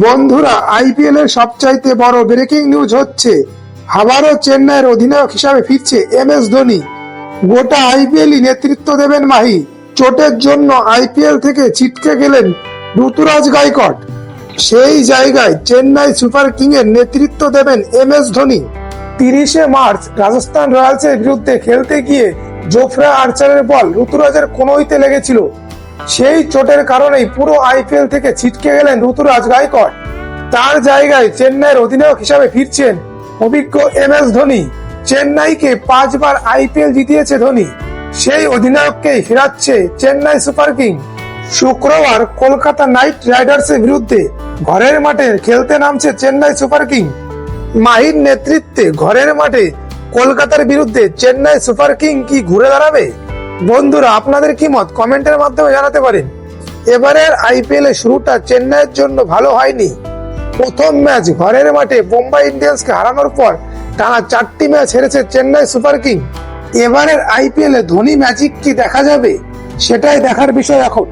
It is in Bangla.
বন্ধুরা, আইপিএল এর সবচাইতে বড় ব্রেকিং নিউজ হচ্ছে আবারও চেন্নাইয়ের অধিনায়ক হিসাবে ফিরছে MS ধোনি। গোটা আইপিএলই নেতৃত্ব দেবেন মাহি। চোটের জন্য আইপিএল থেকে ছিটকে গেলেন ঋতুরাজ গায়কোয়াড়, সেই জায়গায় চেন্নাই সুপার কিং এর নেতৃত্ব দেবেন MS ধোনি। 30শে মার্চ রাজস্থান রয়্যালসের বিরুদ্ধে খেলতে গিয়ে জোফরা আর্চারের বল ঋতুরাজের কনুইতে লেগেছিল। সেই চোটের কারণেই পুরো আইপিএল থেকে ছিটকে গেলেন ঋতুরাজ গায়কোয়াড়। তার জায়গায় চেন্নাইয়ের অধিনায়ক হিসাবে ফিরছেন অভিজ্ঞ MS ধোনি। চেন্নাইকে 5 বার আইপিএল জিতিয়েছে ধোনি, সেই অধিনায়ককেই ফেরাচ্ছে চেন্নাই সুপার কিং। শুক্রবার কলকাতা নাইট রাইডার্সের বিরুদ্ধে ঘরের মাঠে খেলতে নামছে চেন্নাই সুপার কিং। মাহির নেতৃত্বে ঘরের মাঠে কলকাতার বিরুদ্ধে চেন্নাই সুপার কিং কি ঘুরে দাঁড়াবে? বন্ধুরা, আপনাদের কি মত কমেন্টের মাধ্যমে জানাতে পারেন। এবারের আইপিএল এর শুরুটা চেন্নাইয়ের জন্য ভালো হয়নি। প্রথম ম্যাচ ঘরের মাঠে মুম্বাই ইন্ডিয়ান্সকে হারানোর পর টানা 4টি ম্যাচ হেরেছে চেন্নাই সুপার কিং। এবারের আইপিএল এ ধোনি ম্যাজিক কি দেখা যাবে, সেটাই দেখার বিষয় এখন।